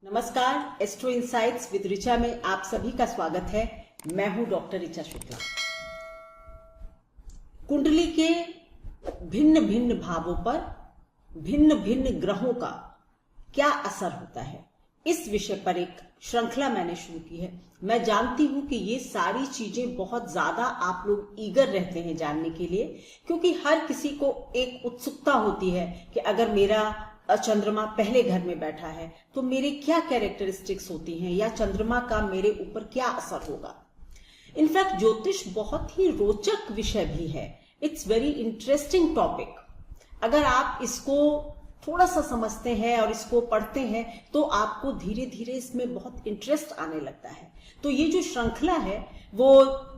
नमस्कार, astro insights with Richa में आप सभी का स्वागत है। मैं हूं डॉक्टर ऋचा शुक्ला। कुंडली के भिन्न भिन्न भावों पर भिन्न भिन्न ग्रहों का क्या असर होता है, इस विषय पर एक श्रृंखला मैंने शुरू की है। मैं जानती हूं कि ये सारी चीजें बहुत ज्यादा आप लोग ईगर रहते हैं जानने के लिए, क्योंकि हर किसी को एक उत्सुकता होती है कि अगर मेरा चंद्रमा पहले घर में बैठा है तो मेरे क्या कैरेक्टरिस्टिक्स होती हैं, या चंद्रमा का मेरे ऊपर क्या असर होगा। इनफैक्ट ज्योतिष बहुत ही रोचक विषय भी है। It's very interesting topic. अगर आप इसको थोड़ा सा समझते हैं और इसको पढ़ते हैं तो आपको धीरे धीरे इसमें बहुत इंटरेस्ट आने लगता है। तो ये जो श्रृंखला है वो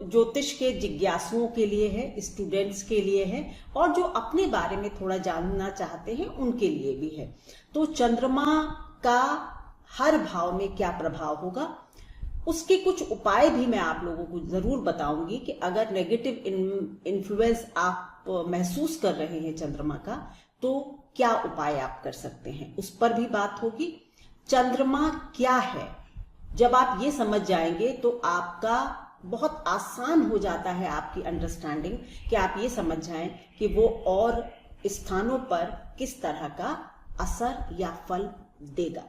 ज्योतिष के जिज्ञासुओं के लिए है, स्टूडेंट्स के लिए है, और जो अपने बारे में थोड़ा जानना चाहते हैं उनके लिए भी है। तो चंद्रमा का हर भाव में क्या प्रभाव होगा, उसके कुछ उपाय भी मैं आप लोगों को जरूर बताऊंगी कि अगर नेगेटिव इन्फ्लुएंस आप महसूस कर रहे हैं चंद्रमा का, तो क्या उपाय आप कर सकते हैं, उस पर भी बात होगी। चंद्रमा क्या है, जब आप ये समझ जाएंगे तो आपका बहुत आसान हो जाता है आपकी अंडरस्टैंडिंग, कि आप ये समझ जाएं कि वो और स्थानों पर किस तरह का असर या फल देगा।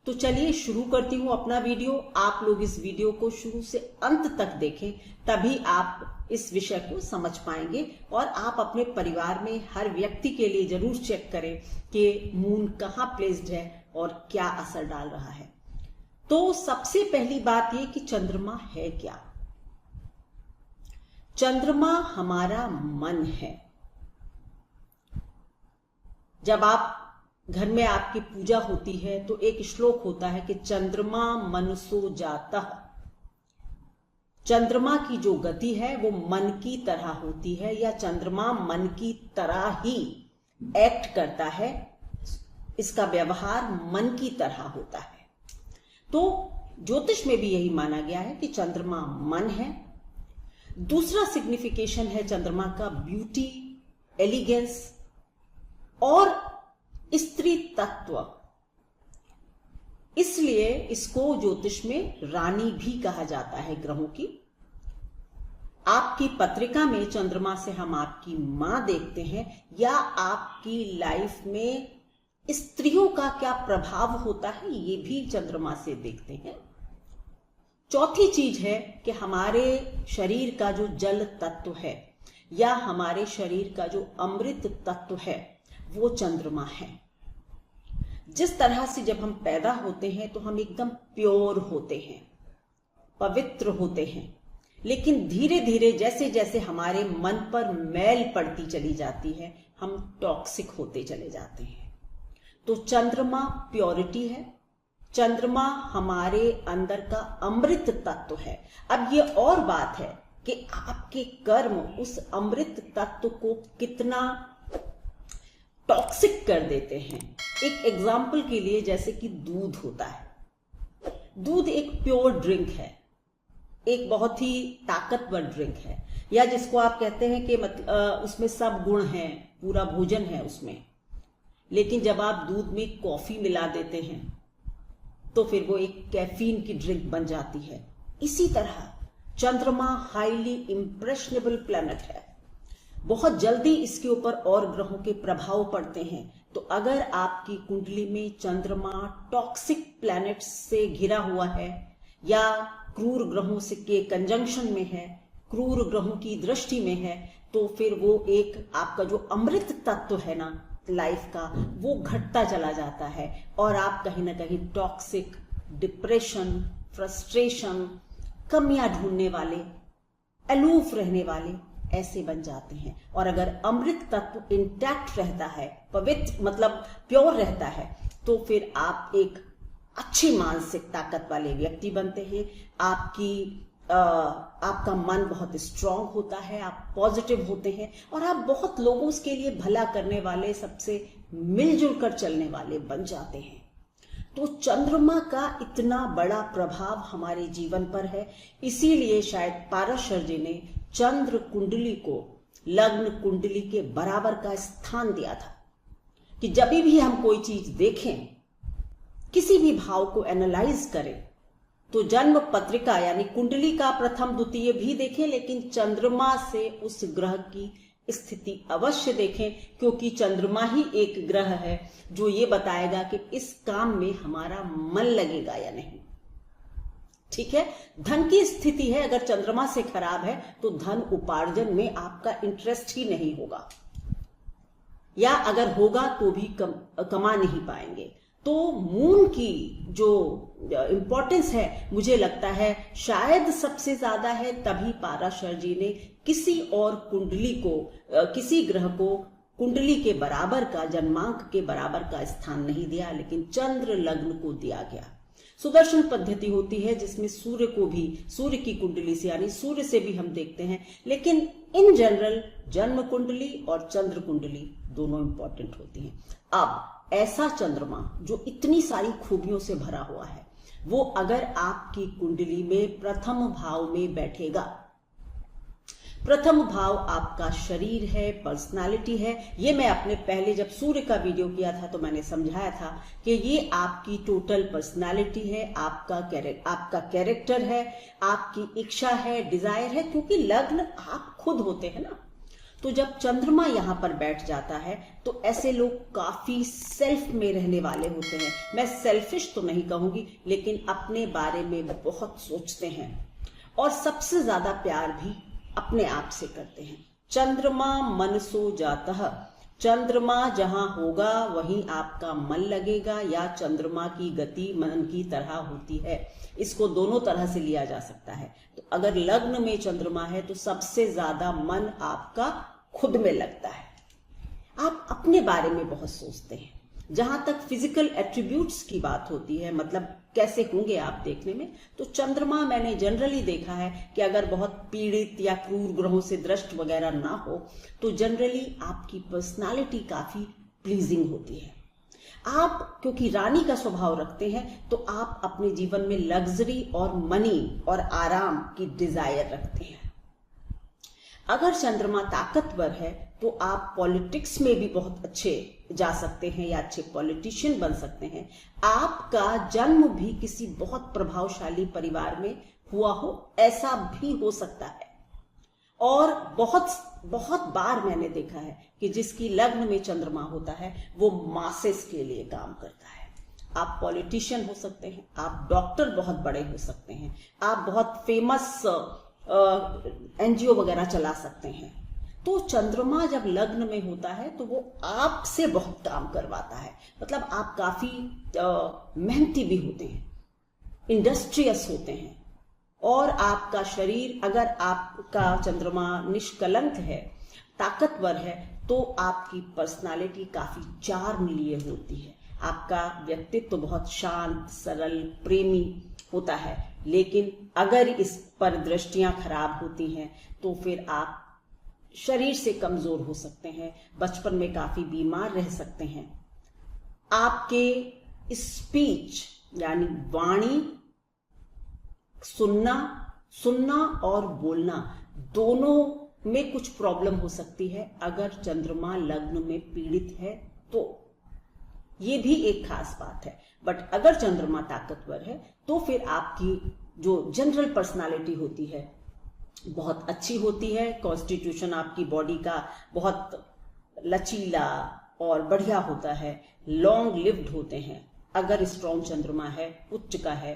तो चलिए शुरू करती हूं अपना वीडियो। आप लोग इस वीडियो को शुरू से अंत तक देखें, तभी आप इस विषय को समझ पाएंगे। और आप अपने परिवार में हर व्यक्ति के लिए जरूर चेक करें कि मून कहाँ प्लेस्ड है और क्या असर डाल रहा है। तो सबसे पहली बात यह कि चंद्रमा है क्या। चंद्रमा हमारा मन है। जब आप घर में आपकी पूजा होती है तो एक श्लोक होता है कि चंद्रमा मनसो जाता। चंद्रमा की जो गति है वो मन की तरह होती है, या चंद्रमा मन की तरह ही एक्ट करता है, इसका व्यवहार मन की तरह होता है। तो ज्योतिष में भी यही माना गया है कि चंद्रमा मन है। दूसरा सिग्निफिकेशन है चंद्रमा का ब्यूटी, एलिगेंस और स्त्री तत्व। इसलिए इसको ज्योतिष में रानी भी कहा जाता है ग्रहों की। आपकी पत्रिका में चंद्रमा से हम आपकी मां देखते हैं, या आपकी लाइफ में स्त्रियों का क्या प्रभाव होता है ये भी चंद्रमा से देखते हैं। चौथी चीज है कि हमारे शरीर का जो जल तत्व है, या हमारे शरीर का जो अमृत तत्व है, वो चंद्रमा है। जिस तरह से जब हम पैदा होते हैं तो हम एकदम प्योर होते हैं, पवित्र होते हैं, लेकिन धीरे धीरे जैसे जैसे हमारे मन पर मैल पड़ती चली जाती है, हम टॉक्सिक होते चले जाते हैं। तो चंद्रमा प्योरिटी है, चंद्रमा हमारे अंदर का अमृत तत्व है। अब ये और बात है कि आपके कर्म उस अमृत तत्व को कितना टॉक्सिक कर देते हैं। एक एग्जाम्पल के लिए, जैसे कि दूध होता है। दूध एक प्योर ड्रिंक है, एक बहुत ही ताकतवर ड्रिंक है, या जिसको आप कहते हैं कि उसमें सब गुण हैं, पूरा भोजन है उसमें। लेकिन जब आप दूध में कॉफी मिला देते हैं तो फिर वो एक कैफीन की ड्रिंक बन जाती है। इसी तरह चंद्रमा हाईली इंप्रेशनेबल प्लैनेट है। बहुत जल्दी इसके ऊपर और ग्रहों के प्रभाव पड़ते हैं। तो अगर आपकी कुंडली में चंद्रमा टॉक्सिक प्लैनेट से घिरा हुआ है, या क्रूर ग्रहों से के कंजंक्शन में है, क्रूर ग्रहों की दृष्टि में है, तो फिर वो एक आपका जो अमृत तत्व है ना लाइफ का, वो घटता चला जाता है, और आप कहीं ना कहीं टॉक्सिक, डिप्रेशन, फ्रस्ट्रेशन, कमियां ढूंढने वाले, अलूफ रहने वाले ऐसे बन जाते हैं। और अगर अमृत तत्व इंटैक्ट रहता है, पवित्र मतलब प्योर रहता है, तो फिर आप एक अच्छी मानसिक ताकत वाले व्यक्ति बनते हैं। आपका मन बहुत स्ट्रांग होता है, आप पॉजिटिव होते हैं, और आप बहुत लोगों के लिए भला करने वाले, सबसे मिलजुल कर चलने वाले बन जाते हैं। तो चंद्रमा का इतना बड़ा प्रभाव हमारे जीवन पर है। इसीलिए शायद पाराशर जी ने चंद्र कुंडली को लग्न कुंडली के बराबर का स्थान दिया था, कि जब भी हम कोई चीज देखें, किसी भी भाव को एनालाइज करें तो जन्म पत्रिका यानी कुंडली का प्रथम द्वितीय भी देखें, लेकिन चंद्रमा से उस ग्रह की स्थिति अवश्य देखें, क्योंकि चंद्रमा ही एक ग्रह है जो ये बताएगा कि इस काम में हमारा मन लगेगा या नहीं। ठीक है, धन की स्थिति है अगर चंद्रमा से खराब है तो धन उपार्जन में आपका इंटरेस्ट ही नहीं होगा, या अगर होगा तो भी कमा नहीं पाएंगे। तो मून की जो इंपॉर्टेंस है मुझे लगता है शायद सबसे ज्यादा है, तभी पाराशर जी ने किसी और कुंडली को, किसी ग्रह को कुंडली के बराबर का, जन्मांक के बराबर का स्थान नहीं दिया, लेकिन चंद्र लग्न को दिया गया। सुदर्शन पद्धति होती है जिसमें सूर्य को भी, सूर्य की कुंडली से यानी सूर्य से भी हम देखते हैं, लेकिन इन जनरल जन्म कुंडली और चंद्र कुंडली दोनों इंपॉर्टेंट होती हैं। अब ऐसा चंद्रमा जो इतनी सारी खूबियों से भरा हुआ है, वो अगर आपकी कुंडली में प्रथम भाव में बैठेगा, प्रथम भाव आपका शरीर है, पर्सनालिटी है। ये मैं अपने पहले जब सूर्य का वीडियो किया था तो मैंने समझाया था कि ये आपकी टोटल पर्सनालिटी है, आपका कैरेक्टर है, आपकी इच्छा है, डिजायर है, क्योंकि लग्न आप खुद होते हैं ना। तो जब चंद्रमा यहां पर बैठ जाता है तो ऐसे लोग काफी सेल्फ में रहने वाले होते हैं। मैं सेल्फिश तो नहीं कहूंगी, लेकिन अपने बारे में बहुत सोचते हैं और सबसे ज्यादा प्यार भी अपने आप से करते हैं। चंद्रमा मनसो जातः, चंद्रमा जहां होगा वहीं आपका मन लगेगा, या चंद्रमा की गति मन की तरह होती है। इसको दोनों तरह से लिया जा सकता है। तो अगर लग्न में चंद्रमा है तो सबसे ज्यादा मन आपका खुद में लगता है, आप अपने बारे में बहुत सोचते हैं। जहां तक फिजिकल एट्रीब्यूट्स की बात होती है, मतलब कैसे होंगे आप देखने में, तो चंद्रमा मैंने जनरली देखा है कि अगर बहुत पीड़ित या क्रूर ग्रहों से दृष्ट वगैरह ना हो तो जनरली आपकी पर्सनालिटी काफी प्लीजिंग होती है। आप क्योंकि रानी का स्वभाव रखते हैं तो आप अपने जीवन में लग्जरी और मनी और आराम की डिजायर रखते हैं। अगर चंद्रमा ताकतवर है तो आप पॉलिटिक्स में भी बहुत अच्छे जा सकते हैं या अच्छे पॉलिटिशियन बन सकते हैं। आपका जन्म भी किसी बहुत प्रभावशाली परिवार में हुआ हो, ऐसा भी हो सकता है। और बहुत बहुत बार मैंने देखा है कि जिसकी लग्न में चंद्रमा होता है वो मासेस के लिए काम करता है। आप पॉलिटिशियन हो सकते हैं, आप डॉक्टर बहुत बड़े हो सकते हैं, आप बहुत फेमस एनजीओ वगैरह चला सकते हैं। तो चंद्रमा जब लग्न में होता है तो वो आपसे बहुत काम करवाता है, मतलब आप काफी मेहनती भी होते हैं, इंडस्ट्रियस होते हैं। और आपका शरीर, अगर आपका चंद्रमा निष्कलंक है, ताकतवर है, तो आपकी पर्सनालिटी काफी चार्म लिए होती है। आपका व्यक्तित्व तो बहुत शांत, सरल, प्रेमी होता है। लेकिन अगर इस पर दृष्टियां खराब होती हैं तो फिर आप शरीर से कमजोर हो सकते हैं, बचपन में काफी बीमार रह सकते हैं। आपके स्पीच यानी वाणी, सुनना और बोलना दोनों में कुछ प्रॉब्लम हो सकती है अगर चंद्रमा लग्न में पीड़ित है तो। ये भी एक खास बात है। बट अगर चंद्रमा ताकतवर है तो फिर आपकी जो जनरल पर्सनालिटी होती है बहुत अच्छी होती है। कॉन्स्टिट्यूशन आपकी बॉडी का बहुत लचीला और बढ़िया होता है, लॉन्ग लिव्ड होते हैं। अगर स्ट्रॉन्ग चंद्रमा है, उच्च का है,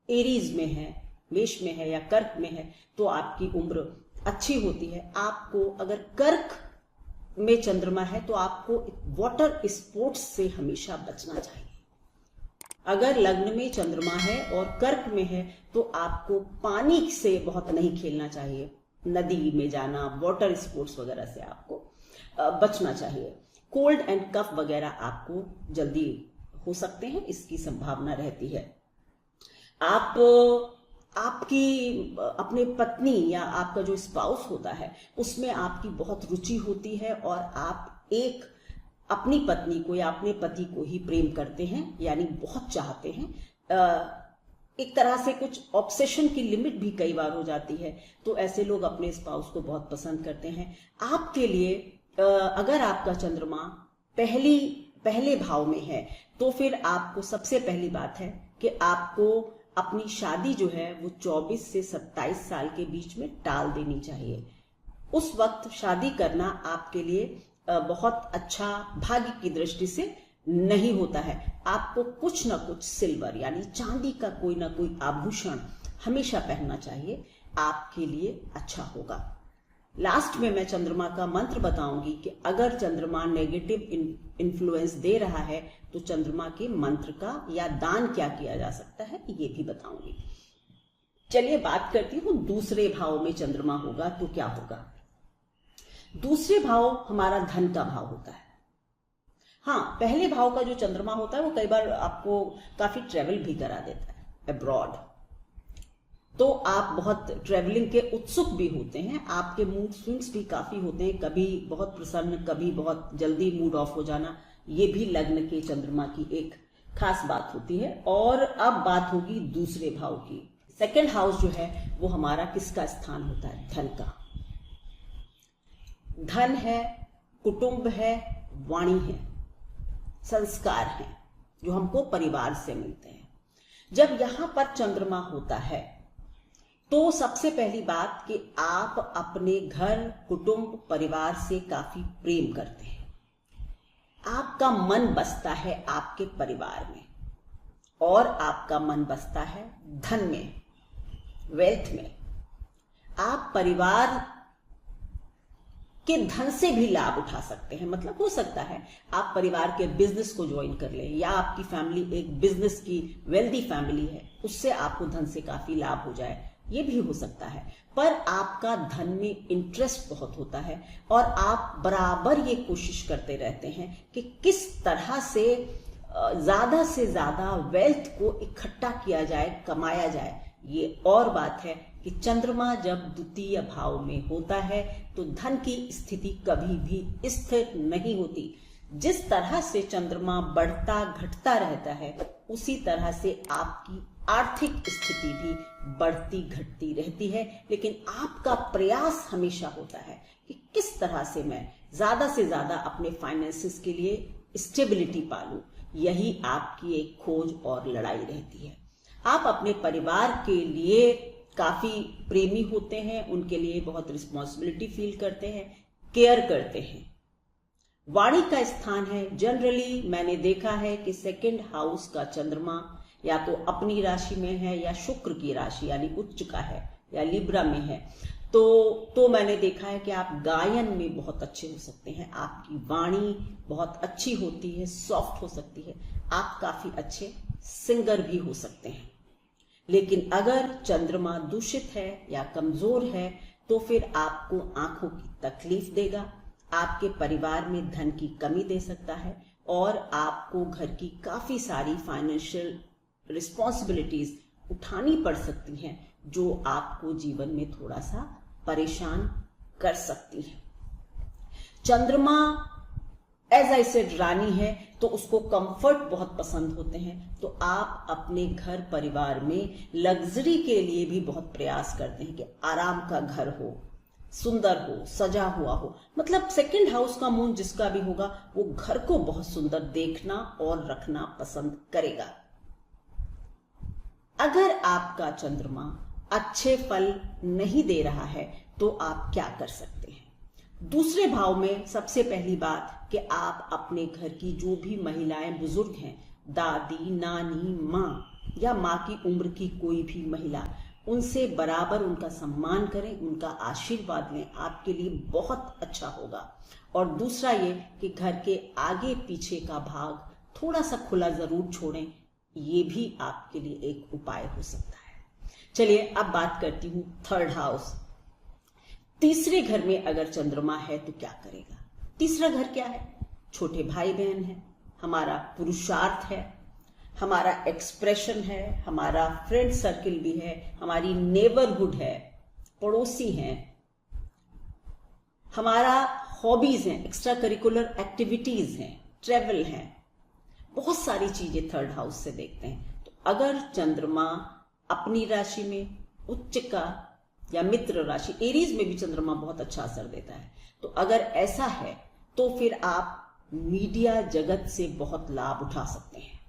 एरीज में है, मेष में है या कर्क में है तो आपकी उम्र अच्छी होती है। आपको अगर कर्क में चंद्रमा है तो आपको वाटर स्पोर्ट्स से हमेशा बचना चाहिए। अगर लग्न में चंद्रमा है और कर्क में है तो आपको पानी से बहुत नहीं खेलना चाहिए, नदी में जाना, वाटर स्पोर्ट्स वगैरह से आपको बचना चाहिए। कोल्ड एंड कफ वगैरह आपको जल्दी हो सकते हैं, इसकी संभावना रहती है। आपकी अपने पत्नी या आपका जो स्पाउस होता है उसमें आपकी बहुत रुचि होती है और आप एक अपनी पत्नी को या अपने पति को ही प्रेम करते हैं, यानी बहुत चाहते हैं। एक तरह से कुछ ऑब्सेशन की लिमिट भी कई बार हो जाती है, तो ऐसे लोग अपने स्पाउस को बहुत पसंद करते हैं। आपके लिए अगर आपका चंद्रमा पहले भाव में है, तो फिर आपको सबसे पहली बात है कि आपको अपनी शादी जो है वो 24 से 27 साल के बीच में टाल देनी चाहिए। उस वक्त शादी करना आपके लिए बहुत अच्छा भाग्य की दृष्टि से नहीं होता है। आपको कुछ ना कुछ सिल्वर यानी चांदी का कोई ना कोई आभूषण हमेशा पहनना चाहिए, आपके लिए अच्छा होगा। लास्ट में मैं चंद्रमा का मंत्र बताऊंगी कि अगर चंद्रमा नेगेटिव इन्फ्लुएंस दे रहा है तो चंद्रमा के मंत्र का या दान क्या किया जा सकता है ये भी बताऊंगी। चलिए बात करती हूँ दूसरे भाव में चंद्रमा होगा तो क्या होगा। दूसरे भाव हमारा धन का भाव होता है। हाँ, पहले भाव का जो चंद्रमा होता है वो कई बार आपको काफी ट्रेवल भी करा देता है अब्रॉड, तो आप बहुत ट्रेवलिंग के उत्सुक भी होते हैं, आपके मूड स्विंग्स भी काफी होते हैं, कभी बहुत प्रसन्न कभी बहुत जल्दी मूड ऑफ हो जाना, ये भी लग्न के चंद्रमा की एक खास बात होती है। और अब बात होगी दूसरे भाव की। सेकंड हाउस जो है वो हमारा किसका स्थान होता है? धन का। धन है, कुटुंब है, वाणी है, संस्कार है जो हमको परिवार से मिलते हैं। जब यहां पर चंद्रमा होता है तो सबसे पहली बात कि आप अपने घर, कुटुंब, परिवार से काफी प्रेम करते हैं। आपका मन बसता है आपके परिवार में और आपका मन बसता है धन में, वेल्थ में। आप परिवार के धन से भी लाभ उठा सकते हैं। मतलब हो सकता है आप परिवार के बिजनेस को ज्वाइन कर लें, या आपकी फैमिली एक बिजनेस की वेल्दी फैमिली है, उससे आपको धन से काफी लाभ हो जाए, ये भी हो सकता है। पर आपका धन में इंटरेस्ट बहुत होता है और आप बराबर ये कोशिश करते रहते हैं कि किस तरह से ज्यादा वेल्थ को इकट्ठा किया जाए, कमाया जाए। ये और बात है कि चंद्रमा जब द्वितीय भाव में होता है तो धन की स्थिति कभी भी स्थिर नहीं होती। जिस तरह से चंद्रमा बढ़ता घटता रहता है उसी तरह से आपकी आर्थिक स्थिति भी बढ़ती घटती रहती है। लेकिन आपका प्रयास हमेशा होता है कि किस तरह से मैं ज्यादा से ज्यादा अपने फाइनेंसेस के लिए स्टेबिलिटी पालूं। यही आपकी एक खोज और लड़ाई रहती है। आप अपने परिवार के लिए काफी प्रेमी होते हैं, उनके लिए बहुत रिस्पॉन्सिबिलिटी फील करते हैं, केयर करते हैं। वाणी का स्थान है। जनरली मैंने देखा है कि सेकंड हाउस का चंद्रमा या तो अपनी राशि में है या शुक्र की राशि यानी उच्च का है या लिब्रा में है, तो मैंने देखा है कि आप गायन में बहुत अच्छे हो सकते हैं। आपकी वाणी बहुत अच्छी होती है, सॉफ्ट हो सकती है, आप काफी अच्छे सिंगर भी हो सकते हैं। लेकिन अगर चंद्रमा दूषित है या कमजोर है तो फिर आपको आंखों की तकलीफ देगा, आपके परिवार में धन की कमी दे सकता है और आपको घर की काफी सारी फाइनेंशियल रिस्पॉन्सिबिलिटीज उठानी पड़ सकती हैं जो आपको जीवन में थोड़ा सा परेशान कर सकती हैं। चंद्रमा एज आई सेड रानी है तो उसको कंफर्ट बहुत पसंद होते हैं, तो आप अपने घर परिवार में लग्जरी के लिए भी बहुत प्रयास करते हैं कि आराम का घर हो, सुंदर हो, सजा हुआ हो। मतलब सेकंड हाउस का मून जिसका भी होगा वो घर को बहुत सुंदर देखना और रखना पसंद करेगा। अगर आपका चंद्रमा अच्छे फल नहीं दे रहा है तो आप क्या कर सकते हैं? दूसरे भाव में सबसे पहली बात कि आप अपने घर की जो भी महिलाएं बुजुर्ग हैं, दादी, नानी, माँ या माँ की उम्र की कोई भी महिला, उनसे बराबर उनका सम्मान करें, उनका आशीर्वाद लें, आपके लिए बहुत अच्छा होगा। और दूसरा ये कि घर के आगे पीछे का भाग थोड़ा सा खुला जरूर छोड़ें, ये भी आपके लिए एक उपाय हो सकता है। चलिए अब बात करती हूं थर्ड हाउस। तीसरे घर में अगर चंद्रमा है तो क्या करेगा? तीसरा घर क्या है? छोटे भाई बहन है, हमारा पुरुषार्थ है, हमारा एक्सप्रेशन है, हमारा फ्रेंड सर्किल भी है, हमारी नेबरहुड है, पड़ोसी हैं, हमारा हॉबीज हैं, एक्स्ट्रा करिकुलर एक्टिविटीज हैं, ट्रेवल हैं, बहुत सारी चीजें थर्ड हाउस से देखते हैं। तो अगर चंद्रमा अपनी राशि में, उच्च का या मित्र राशि, एरीज में भी चंद्रमा बहुत अच्छा असर देता है, तो अगर ऐसा है तो फिर आप मीडिया जगत से बहुत लाभ उठा सकते हैं।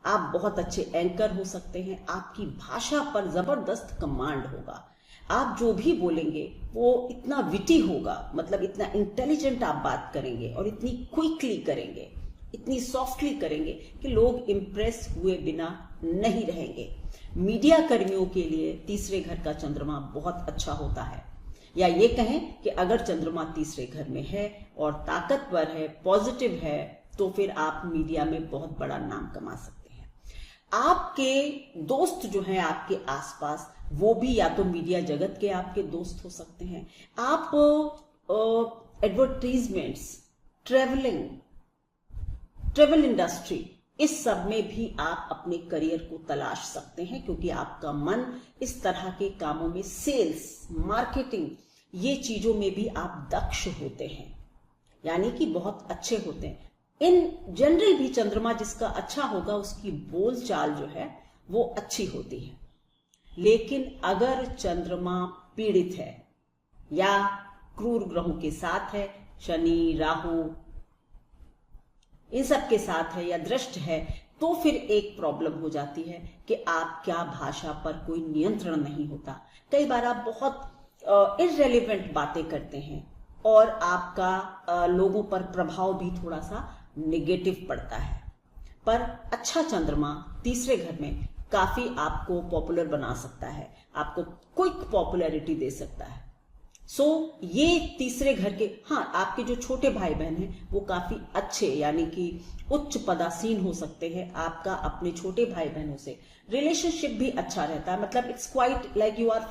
आप बहुत अच्छे एंकर हो सकते हैं, आपकी भाषा पर जबरदस्त कमांड होगा, आप जो भी बोलेंगे वो इतना विटी होगा, मतलब इतना इंटेलिजेंट आप बात करेंगे और इतनी क्विकली करेंगे, इतनी सॉफ्टली करेंगे कि लोग इंप्रेस हुए बिना नहीं रहेंगे। मीडिया कर्मियों के लिए तीसरे घर का चंद्रमा बहुत अच्छा होता है, या ये कहें कि अगर चंद्रमा तीसरे घर में है और ताकतवर है, पॉजिटिव है, तो फिर आप मीडिया में बहुत बड़ा नाम कमा सकते हैं। आपके दोस्त जो हैं आपके आसपास, वो भी या तो मीडिया जगत के आपके दोस्त हो सकते हैं। आप एडवर्टीजमेंट्स, ट्रेवल इंडस्ट्री, इस सब में भी आप अपने करियर को तलाश सकते हैं, क्योंकि आपका मन इस तरह के कामों में, सेल्स, मार्केटिंग, ये चीजों में भी आप दक्ष होते हैं, यानी कि बहुत अच्छे होते हैं। इन जनरल भी चंद्रमा जिसका अच्छा होगा उसकी बोलचाल जो है वो अच्छी होती है। लेकिन अगर चंद्रमा पीड़ित है या क्रूर ग्रहों के साथ है, शनि, राहु, इन सब के साथ है, या दृष्ट है, तो फिर एक प्रॉब्लम हो जाती है कि आप क्या भाषा पर कोई नियंत्रण नहीं होता। कई बार आप बहुत इररेलेवेंट बातें करते हैं और आपका लोगों पर प्रभाव भी थोड़ा सा नेगेटिव पड़ता है। पर अच्छा चंद्रमा तीसरे घर में काफी आपको पॉपुलर बना सकता है, आपको क्विक पॉपुलैरिटी दे सकता है। ये तीसरे घर के, हाँ, आपके जो छोटे भाई बहन हैं वो काफी अच्छे, यानी कि उच्च पदासीन हो सकते हैं। आपका अपने छोटे भाई बहनों से रिलेशनशिप भी अच्छा रहता है, मतलब it's quite like you are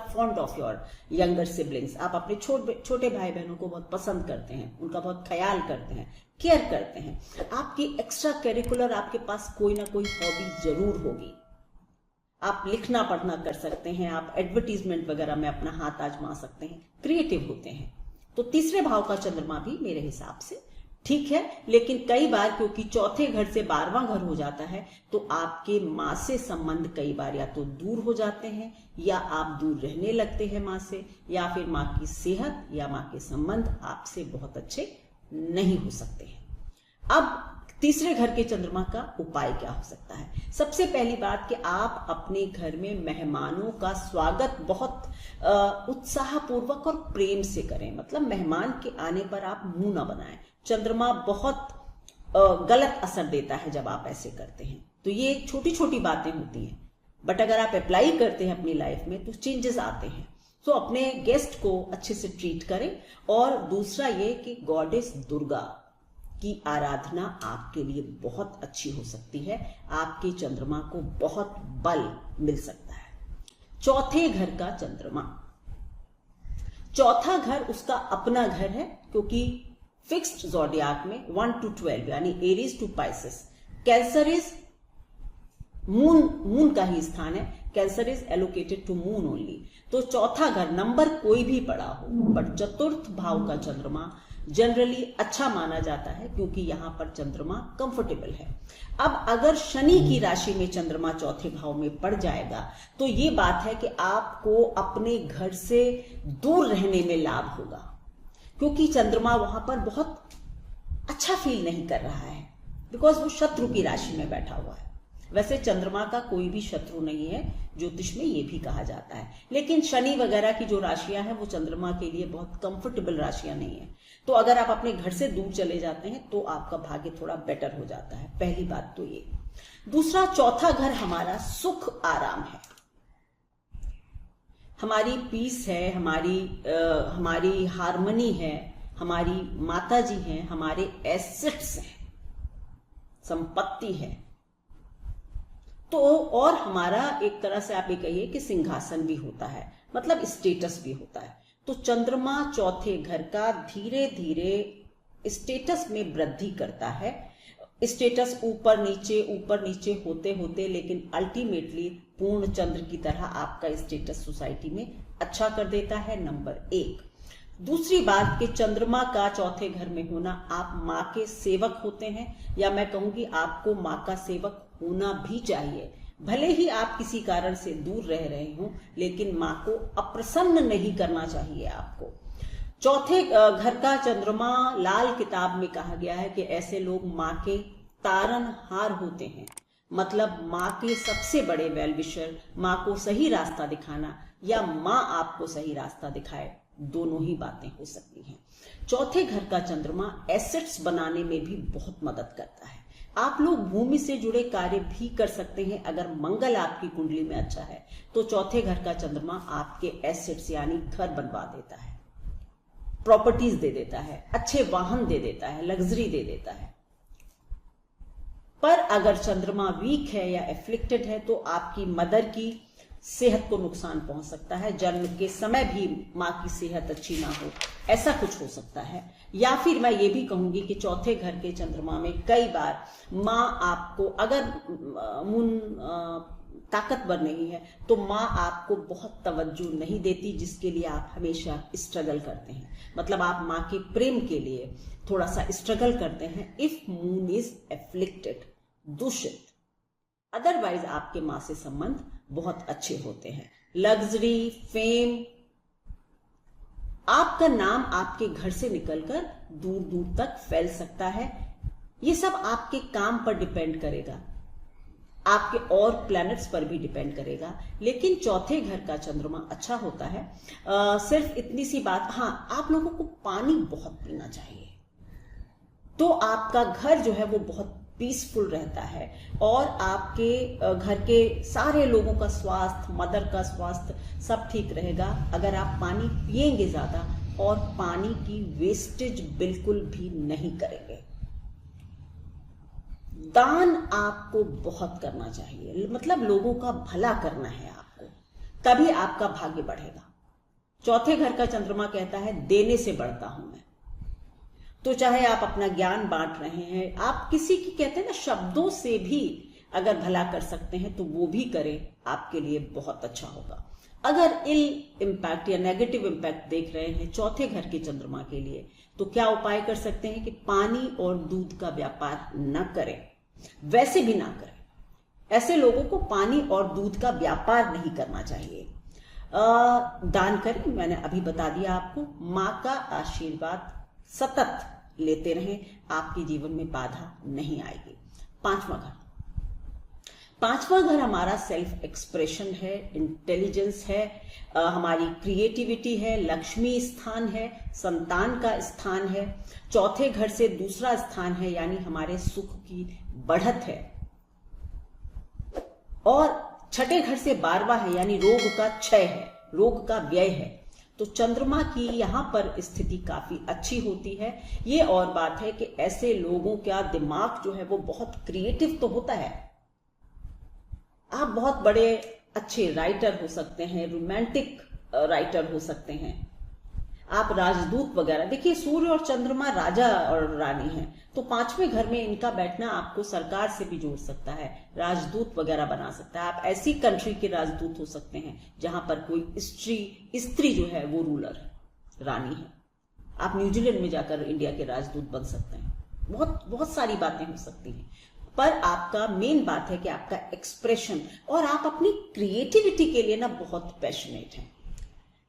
fond of your younger siblings. आप अपने छोटे भाई बहनों को बहुत पसंद करते हैं, उनका बहुत ख्याल करते हैं, केयर करते हैं। आपकी एक्स्ट्रा करिकुलर, आपके पास कोई ना कोई हॉबी जरूर होगी। आप लिखना पढ़ना कर सकते हैं, आप एडवर्टीजमेंट वगैरह में अपना हाथ आजमा सकते हैं, क्रिएटिव होते हैं। तो तीसरे भाव का चंद्रमा भी मेरे हिसाब से ठीक है। लेकिन कई बार क्योंकि चौथे घर से 12वां घर हो जाता है, तो आपके माँ से संबंध कई बार या तो दूर हो जाते हैं, या आप दूर रहने लगते हैं माँ से, या फिर माँ की सेहत या माँ के संबंध आपसे बहुत अच्छे नहीं हो सकते हैं। अब तीसरे घर के चंद्रमा का उपाय क्या हो सकता है? सबसे पहली बात कि आप अपने घर में मेहमानों का स्वागत बहुत उत्साहपूर्वक और प्रेम से करें। मतलब मेहमान के आने पर आप मुंह ना बनाएं। चंद्रमा बहुत गलत असर देता है जब आप ऐसे करते हैं। तो ये छोटी छोटी बातें होती हैं, बट अगर आप अप्लाई करते हैं अपनी लाइफ में तो चेंजेस आते हैं। तो अपने गेस्ट को अच्छे से ट्रीट करें। और दूसरा ये कि गॉडेस दुर्गा की आराधना आपके लिए बहुत अच्छी हो सकती है, आपके चंद्रमा को बहुत बल मिल सकता है। चौथे घर का चंद्रमा, चौथा घर उसका अपना घर है, क्योंकि फिक्स्ड ज़ोडियाक में 1 to 12 यानी Aries to Pisces, Cancer is moon का ही स्थान है। Cancer is allocated to moon only. तो चौथा घर नंबर कोई भी पड़ा हो, बट चतुर्थ भाव का चंद्रमा जनरली अच्छा माना जाता है, क्योंकि यहां पर चंद्रमा कंफर्टेबल है। अब अगर शनि की राशि में चंद्रमा चौथे भाव में पड़ जाएगा तो ये बात है कि आपको अपने घर से दूर रहने में लाभ होगा, क्योंकि चंद्रमा वहां पर बहुत अच्छा फील नहीं कर रहा है, बिकॉज वो शत्रु की राशि में बैठा हुआ है। वैसे चंद्रमा का कोई भी शत्रु नहीं है, ज्योतिष में ये भी कहा जाता है। लेकिन शनि वगैरह की जो राशियां हैं वो चंद्रमा के लिए बहुत कंफर्टेबल राशियां नहीं है। तो अगर आप अपने घर से दूर चले जाते हैं तो आपका भाग्य थोड़ा बेटर हो जाता है। पहली बात तो ये। दूसरा, चौथा घर हमारा सुख आराम है, हमारी पीस है, हमारी हार्मनी है, हमारी माता जी हैं, हमारे एसेट्स हैं, संपत्ति है। तो और हमारा एक तरह से आप ये कहिए कि सिंहासन भी होता है, मतलब स्टेटस भी होता है। तो चंद्रमा चौथे घर का धीरे धीरे स्टेटस में वृद्धि करता है। स्टेटस ऊपर नीचे होते होते लेकिन अल्टीमेटली पूर्ण चंद्र की तरह आपका स्टेटस सोसाइटी में अच्छा कर देता है, नंबर 1। दूसरी बात कि चंद्रमा का चौथे घर में होना, आप माँ के सेवक होते हैं, या मैं कहूंगी आपको माँ का सेवक होना भी चाहिए। भले ही आप किसी कारण से दूर रह रहे हो, लेकिन माँ को अप्रसन्न नहीं करना चाहिए आपको। चौथे घर का चंद्रमा लाल किताब में कहा गया है कि ऐसे लोग माँ के तारनहार होते हैं। मतलब माँ के सबसे बड़े वेल विशर, माँ को सही रास्ता दिखाना या माँ आपको सही रास्ता दिखाए, दोनों ही बातें हो सकती हैं। चौथे घर का चंद्रमा एसेट्स बनाने में भी बहुत मदद करता है। आप लोग भूमि से जुड़े कार्य भी कर सकते हैं। अगर मंगल आपकी कुंडली में अच्छा है तो चौथे घर का चंद्रमा आपके एसेट्स यानी घर बनवा देता है, प्रॉपर्टीज दे देता है, अच्छे वाहन दे देता है, लग्जरी दे देता है। पर अगर चंद्रमा वीक है या एफ्लिक्टेड है तो आपकी मदर की सेहत को नुकसान पहुंच सकता है। जन्म के समय भी माँ की सेहत अच्छी ना हो, ऐसा कुछ हो सकता है। या फिर मैं ये भी कहूंगी कि चौथे घर के चंद्रमा में कई बार माँ आपको, अगर मून ताकतवर नहीं है तो माँ आपको बहुत तवज्जो नहीं देती, जिसके लिए आप हमेशा स्ट्रगल करते हैं। मतलब आप माँ के प्रेम के लिए थोड़ा सा स्ट्रगल करते हैं इफ मून इज एफ्लिक्टेड, दूषित। अदरवाइज आपके माँ से संबंध बहुत अच्छे होते हैं। लग्जरी, फेम, आपका नाम आपके घर से निकलकर दूर दूर तक फैल सकता है। ये सब आपके काम पर डिपेंड करेगा, आपके और प्लैनेट्स पर भी डिपेंड करेगा। लेकिन चौथे घर का चंद्रमा अच्छा होता है। सिर्फ इतनी सी बात, हाँ, आप लोगों को पानी बहुत पीना चाहिए, तो आपका घर जो है वो बहुत पीसफुल रहता है और आपके घर के सारे लोगों का स्वास्थ्य, मदर का स्वास्थ्य सब ठीक रहेगा अगर आप पानी पिएंगे ज्यादा और पानी की वेस्टेज बिल्कुल भी नहीं करेंगे। दान आपको बहुत करना चाहिए, मतलब लोगों का भला करना है आपको, तभी आपका भाग्य बढ़ेगा। चौथे घर का चंद्रमा कहता है देने से बढ़ता हूं मैं। तो चाहे आप अपना ज्ञान बांट रहे हैं, आप किसी की, कहते हैं ना, शब्दों से भी अगर भला कर सकते हैं तो वो भी करें, आपके लिए बहुत अच्छा होगा। अगर इल इम्पैक्ट या नेगेटिव इम्पैक्ट देख रहे हैं चौथे घर के चंद्रमा के लिए, तो क्या उपाय कर सकते हैं कि पानी और दूध का व्यापार न करें, वैसे भी ना करें। ऐसे लोगों को पानी और दूध का व्यापार नहीं करना चाहिए। दान करें, मैंने अभी बता दिया आपको। माँ का आशीर्वाद सतत लेते रहें, आपके जीवन में बाधा नहीं आएगी। पांचवा घर हमारा सेल्फ एक्सप्रेशन है, इंटेलिजेंस है, हमारी क्रिएटिविटी है, लक्ष्मी स्थान है, संतान का स्थान है। चौथे घर से दूसरा स्थान है यानी हमारे सुख की बढ़त है। और छठे घर से 12वां है यानी रोग का क्षय है, रोग का व्यय है। तो चंद्रमा की यहां पर स्थिति काफी अच्छी होती है। ये और बात है कि ऐसे लोगों का दिमाग जो है वो बहुत क्रिएटिव तो होता है। आप बहुत बड़े अच्छे राइटर हो सकते हैं, रोमांटिक राइटर हो सकते हैं, आप राजदूत वगैरह। देखिए, सूर्य और चंद्रमा राजा और रानी हैं, तो पांचवें घर में इनका बैठना आपको सरकार से भी जोड़ सकता है, राजदूत वगैरह बना सकता है। आप ऐसी कंट्री के राजदूत हो सकते हैं जहां पर कोई स्त्री जो है वो रूलर है, रानी है। आप न्यूजीलैंड में जाकर इंडिया के राजदूत बन सकते हैं। बहुत सारी बातें हो सकती हैं, पर आपका मेन बात है कि आपका एक्सप्रेशन, और आप अपनी क्रिएटिविटी के लिए ना बहुत पैशनेट हैं।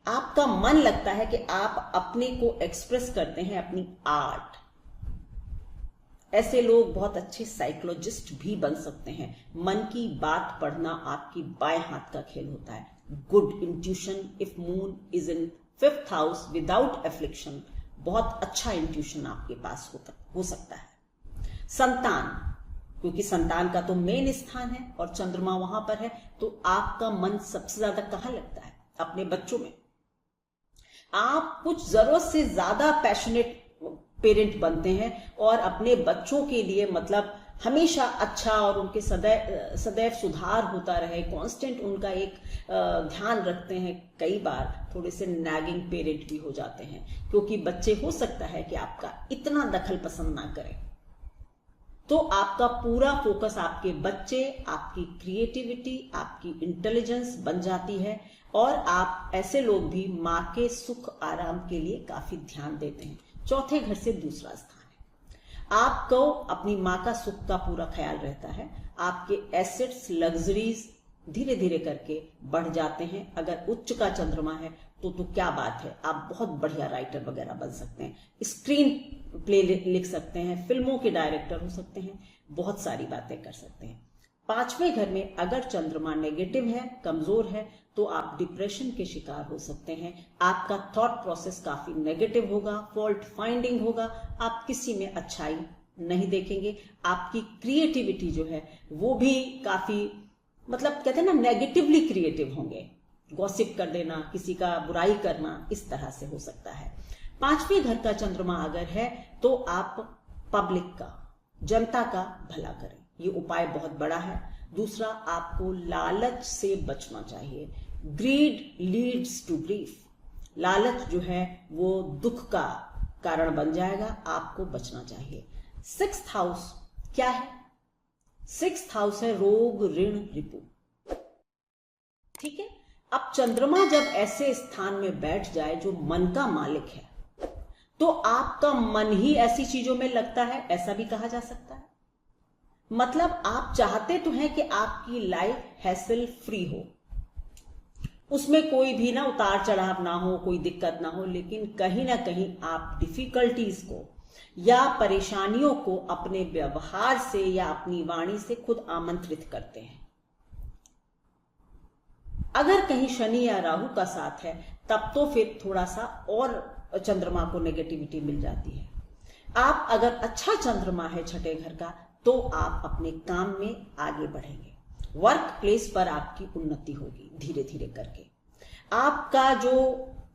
आपका मन लगता है कि आप अपने को एक्सप्रेस करते हैं, अपनी आर्ट। ऐसे लोग बहुत अच्छे साइकोलॉजिस्ट भी बन सकते हैं। मन की बात पढ़ना आपकी बाएं हाथ का खेल होता है। Good intuition if moon is in 5th house without affliction, बहुत अच्छा इंट्यूशन आपके पास हो सकता है। संतान, क्योंकि संतान का तो मेन स्थान है और चंद्रमा वहां पर है, तो आपका मन सबसे ज्यादा कहां लगता है? अपने बच्चों में। आप कुछ जरूरत से ज्यादा पैशनेट पेरेंट बनते हैं और अपने बच्चों के लिए मतलब हमेशा अच्छा और उनके सदैव सुधार होता रहे, कांस्टेंट उनका एक ध्यान रखते हैं। कई बार थोड़े से नैगिंग पेरेंट भी हो जाते हैं, क्योंकि बच्चे हो सकता है कि आपका इतना दखल पसंद ना करें। तो आपका पूरा फोकस आपके बच्चे, आपकी क्रिएटिविटी, आपकी इंटेलिजेंस बन जाती है, और आप ऐसे लोग भी माँ के सुख आराम के लिए काफी ध्यान देते हैं। चौथे घर से दूसरा स्थान है, आपको अपनी माँ का सुख का पूरा ख्याल रहता है। आपके एसेट्स, लग्जरीज धीरे धीरे करके बढ़ जाते हैं। अगर उच्च का चंद्रमा है तो क्या बात है, आप बहुत बढ़िया राइटर वगैरह बन सकते हैं, स्क्रीन प्ले लिख सकते हैं, फिल्मों के डायरेक्टर हो सकते हैं, बहुत सारी बातें कर सकते हैं। 5वें घर में अगर चंद्रमा नेगेटिव है, कमजोर है, तो आप डिप्रेशन के शिकार हो सकते हैं। आपका थॉट प्रोसेस काफी नेगेटिव होगा, फॉल्ट फाइंडिंग होगा, आप किसी में अच्छाई नहीं देखेंगे, आपकी क्रिएटिविटी जो है वो भी काफी, मतलब कहते हैं ना, नेगेटिवली क्रिएटिव होंगे, गॉसिप कर देना, किसी का बुराई करना, इस तरह से हो सकता है। 5वें घर का चंद्रमा अगर है तो आप पब्लिक का, जनता का भला करें, ये उपाय बहुत बड़ा है। दूसरा, आपको लालच से बचना चाहिए। ग्रीड लीड्स टू ग्रीफ, लालच जो है वो दुख का कारण बन जाएगा, आपको बचना चाहिए। 6th हाउस क्या है? 6th हाउस है रोग, ऋण, रिपु। ठीक है, अब चंद्रमा जब ऐसे स्थान में बैठ जाए जो मन का मालिक है, तो आपका मन ही ऐसी चीजों में लगता है, ऐसा भी कहा जा सकता है। मतलब आप चाहते तो हैं कि आपकी लाइफ हैसल फ्री हो, उसमें कोई भी ना उतार चढ़ाव ना हो, कोई दिक्कत ना हो, लेकिन कहीं ना कहीं आप डिफिकल्टीज को या परेशानियों को अपने व्यवहार से या अपनी वाणी से खुद आमंत्रित करते हैं। अगर कहीं शनि या राहु का साथ है तब तो फिर थोड़ा सा और चंद्रमा को नेगेटिविटी मिल जाती है। आप अगर अच्छा चंद्रमा है 6ठे घर का तो आप अपने काम में आगे बढ़ेंगे, वर्क प्लेस पर आपकी उन्नति होगी धीरे धीरे करके। आपका जो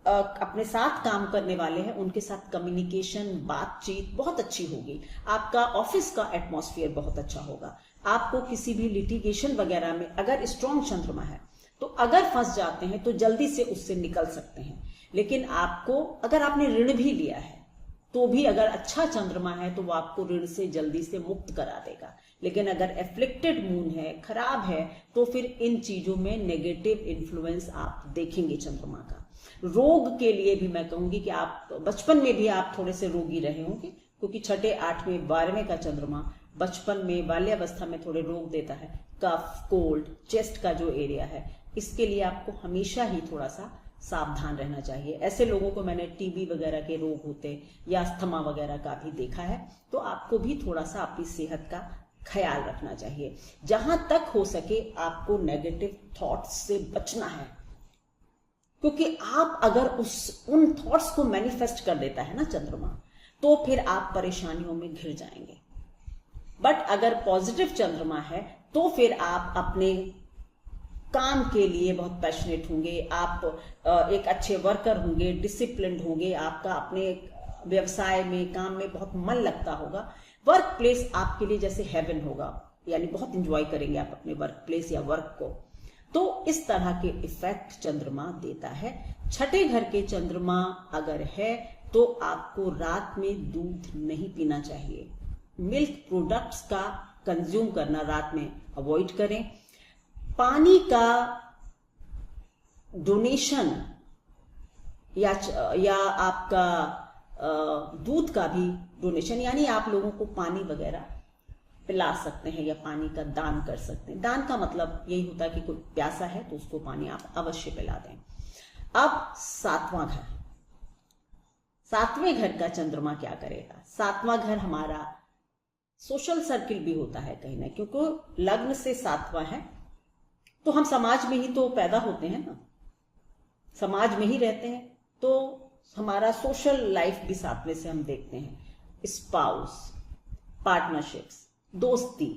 अपने साथ काम करने वाले हैं उनके साथ कम्युनिकेशन, बातचीत बहुत अच्छी होगी। आपका ऑफिस का एटमॉस्फेयर बहुत अच्छा होगा। आपको किसी भी लिटिगेशन वगैरह में अगर स्ट्रॉन्ग चंद्रमा है तो अगर फंस जाते हैं तो जल्दी से उससे निकल सकते हैं। लेकिन आपको, अगर आपने ऋण भी लिया है तो भी अगर अच्छा चंद्रमा है तो वो आपको ऋण से जल्दी से मुक्त करा देगा। लेकिन अगर एफ्लिक्टेड मून है, खराब है, तो फिर इन चीजों में नेगेटिव इन्फ्लुएंस आप देखेंगे चंद्रमा का। रोग के लिए भी मैं कहूंगी कि आप बचपन में भी आप थोड़े से रोगी रहे होंगे, क्योंकि 6ठे, 8वें, 12वें का चंद्रमा बचपन में, बाल्यावस्था में थोड़े रोग देता है। कफ, कोल्ड, चेस्ट का जो एरिया है, इसके लिए आपको हमेशा ही थोड़ा सा सावधान रहना चाहिए। ऐसे लोगों को मैंने टीबी वगैरह के रोग होते या अस्थमा वगैरह का भी देखा है। तो आपको भी थोड़ा सा अपनी सेहत का ख्याल रखना चाहिए। जहां तक हो सके आपको नेगेटिव थॉट्स से बचना है, क्योंकि आप अगर उन थॉट्स को मैनिफेस्ट कर देता है ना चंद्रमा, तो फिर आप परेशानियों में घिर जाएंगे। बट अगर पॉजिटिव चंद्रमा है तो फिर आप अपने काम के लिए बहुत पैशनेट होंगे, आप एक अच्छे वर्कर होंगे, डिसिप्लिन्ड होंगे, आपका अपने व्यवसाय में, काम में बहुत मन लगता होगा। वर्क प्लेस आपके लिए जैसे हेवन होगा, यानी बहुत इंजॉय करेंगे आप अपने वर्क प्लेस या वर्क को। तो इस तरह के इफेक्ट चंद्रमा देता है। 6ठे घर के चंद्रमा अगर है तो आपको रात में दूध नहीं पीना चाहिए। मिल्क प्रोडक्ट्स का कंज्यूम करना रात में अवॉइड करें। पानी का डोनेशन या आपका दूध का भी डोनेशन, यानी आप लोगों को पानी वगैरह पिला सकते हैं या पानी का दान कर सकते हैं। दान का मतलब यही होता है कि कोई प्यासा है तो उसको पानी आप अवश्य पिला दें। अब 7वां घर, 7वें घर का चंद्रमा क्या करेगा? 7वां घर हमारा सोशल सर्किल भी होता है कहीं ना, क्योंकि लग्न से 7वां है तो हम समाज में ही तो पैदा होते हैं ना, समाज में ही रहते हैं, तो हमारा सोशल लाइफ भी 7वें से हम देखते हैं। स्पाउस, पार्टनरशिप्स, दोस्ती,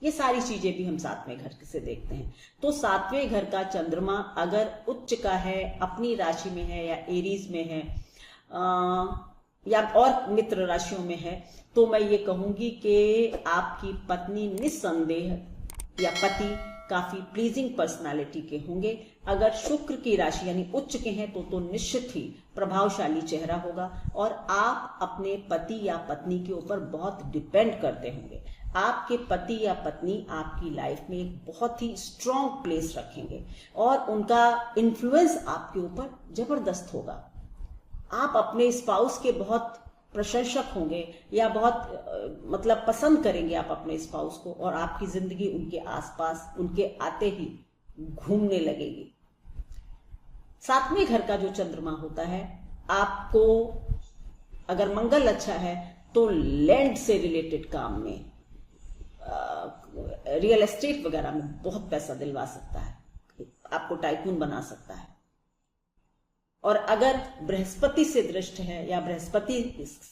ये सारी चीजें भी हम 7वें घर से देखते हैं। तो 7वें घर का चंद्रमा अगर उच्च का है, अपनी राशि में है या एरीज में है या और मित्र राशियों में है, तो मैं ये कहूंगी कि आपकी पत्नी निस्संदेह या पति काफी प्लीजिंग पर्सनालिटी के होंगे। अगर शुक्र की राशि यानी उच्च के हैं तो निश्चित ही प्रभावशाली चेहरा होगा और आप अपने पति या पत्नी के ऊपर बहुत डिपेंड करते होंगे। आपके पति या पत्नी आपकी लाइफ में एक बहुत ही स्ट्रॉन्ग प्लेस रखेंगे और उनका इन्फ्लुएंस आपके ऊपर जबरदस्त होगा। आप अपने स्पाउस के बहुत प्रशंसक होंगे या बहुत मतलब पसंद करेंगे आप अपने स्पाउस को, और आपकी जिंदगी उनके आसपास, उनके आते ही घूमने लगेगी। 7वें घर का जो चंद्रमा होता है, आपको अगर मंगल अच्छा है तो लैंड से रिलेटेड काम में, रियल एस्टेट वगैरह में बहुत पैसा दिलवा सकता है, आपको टाइकून बना सकता है। और अगर बृहस्पति से दृष्ट है या बृहस्पति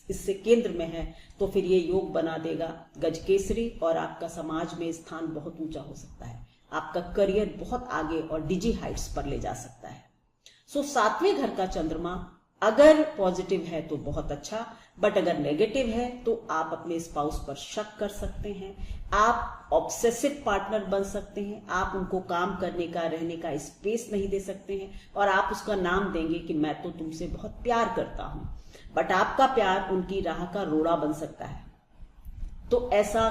इससे केंद्र में है तो फिर ये योग बना देगा गजकेसरी, और आपका समाज में स्थान बहुत ऊंचा हो सकता है, आपका करियर बहुत आगे और डिजी हाइट्स पर ले जा सकता है। सो 7वें घर का चंद्रमा अगर पॉजिटिव है तो बहुत अच्छा, बट अगर नेगेटिव है तो आप अपने स्पाउस पर शक कर सकते हैं, आप ऑब्सेसिव पार्टनर बन सकते हैं, आप उनको काम करने का, रहने का स्पेस नहीं दे सकते हैं, और आप उसका नाम देंगे कि मैं तो तुमसे बहुत प्यार करता हूं, बट आपका प्यार उनकी राह का रोड़ा बन सकता है। तो ऐसा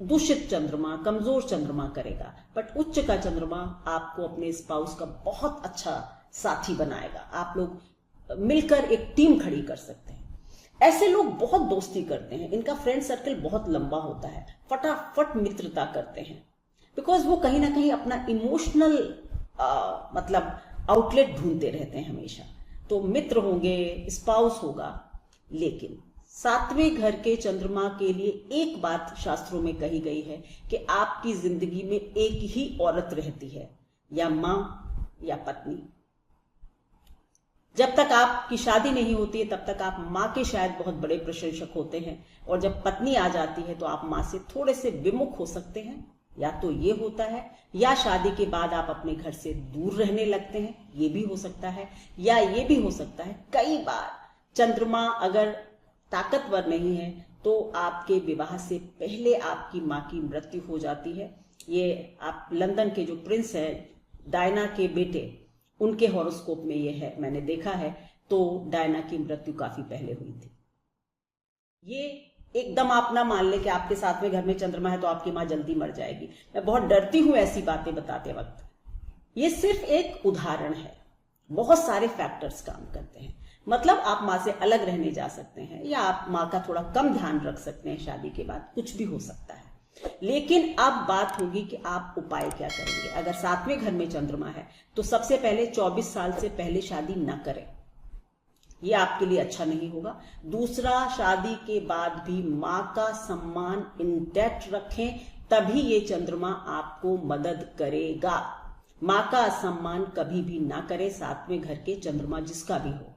दूषित चंद्रमा, कमजोर चंद्रमा करेगा। बट उच्च का चंद्रमा आपको अपने स्पाउस का बहुत अच्छा साथी बनाएगा, आप लोग मिलकर एक टीम खड़ी कर सकते हैं। ऐसे लोग बहुत दोस्ती करते हैं, इनका फ्रेंड सर्कल बहुत लंबा होता है, फटाफट मित्रता करते हैं, बिकॉज वो कहीं ना कहीं अपना इमोशनल मतलब आउटलेट ढूंढते रहते हैं हमेशा। तो मित्र होंगे, स्पाउस होगा। लेकिन 7वें घर के चंद्रमा के लिए एक बात शास्त्रों में कही गई है कि आपकी जिंदगी में एक ही औरत रहती है, या मां या पत्नी। जब तक आपकी शादी नहीं होती है तब तक आप माँ के शायद बहुत बड़े प्रशंसक होते हैं, और जब पत्नी आ जाती है तो आप माँ से थोड़े से विमुख हो सकते हैं। या तो ये होता है, या शादी के बाद आप अपने घर से दूर रहने लगते हैं, ये भी हो सकता है। या ये भी हो सकता है कई बार चंद्रमा अगर ताकतवर नहीं है तो आपके विवाह से पहले आपकी माँ की मृत्यु हो जाती है। ये आप लंदन के जो प्रिंस है, डायना के बेटे, उनके हॉरोस्कोप में ये है, मैंने देखा है। तो डायना की मृत्यु काफी पहले हुई थी। ये एकदम आप ना मान ले कि आपके 7वें घर में चंद्रमा है तो आपकी मां जल्दी मर जाएगी। मैं बहुत डरती हूं ऐसी बातें बताते वक्त। ये सिर्फ एक उदाहरण है, बहुत सारे फैक्टर्स काम करते हैं। मतलब आप माँ से अलग रहने जा सकते हैं, या आप माँ का थोड़ा कम ध्यान रख सकते हैं शादी के बाद, कुछ भी हो सकता है। लेकिन अब बात होगी कि आप उपाय क्या करेंगे। अगर 7वें घर में चंद्रमा है तो सबसे पहले 24 साल से पहले शादी न करें, यह आपके लिए अच्छा नहीं होगा। दूसरा, शादी के बाद भी मां का सम्मान इंटैक्ट रखें, तभी ये चंद्रमा आपको मदद करेगा। मां का सम्मान कभी भी ना करें 7वें घर के चंद्रमा जिसका भी हो।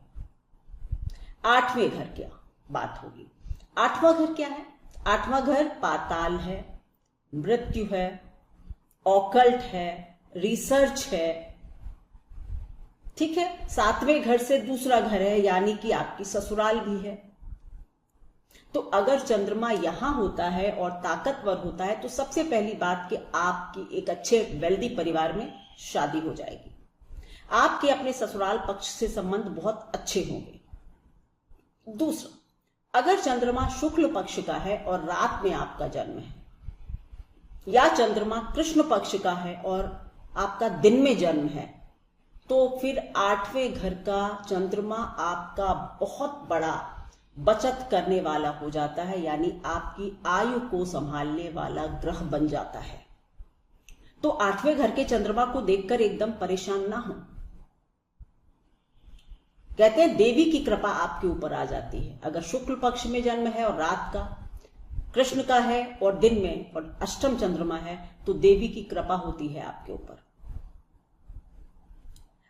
8वें घर क्या बात होगी। 8वां घर क्या है? 8वां घर पाताल है, मृत्यु है, ऑकल्ट है, रिसर्च है। ठीक है, 7वें घर से दूसरा घर है, यानी कि आपकी ससुराल भी है। तो अगर चंद्रमा यहां होता है और ताकतवर होता है तो सबसे पहली बात कि आपकी एक अच्छे वेल्दी परिवार में शादी हो जाएगी। आपके अपने ससुराल पक्ष से संबंध बहुत अच्छे होंगे। दूसरा, अगर चंद्रमा शुक्ल पक्ष का है और रात में आपका जन्म है, या चंद्रमा कृष्ण पक्ष का है और आपका दिन में जन्म है, तो फिर 8वें घर का चंद्रमा आपका बहुत बड़ा बचत करने वाला हो जाता है, यानी आपकी आयु को संभालने वाला ग्रह बन जाता है। तो 8वें घर के चंद्रमा को देखकर एकदम परेशान ना हो। कहते हैं देवी की कृपा आपके ऊपर आ जाती है। अगर शुक्ल पक्ष में जन्म है और रात का, कृष्ण का है और दिन में, और अष्टम चंद्रमा है, तो देवी की कृपा होती है आपके ऊपर।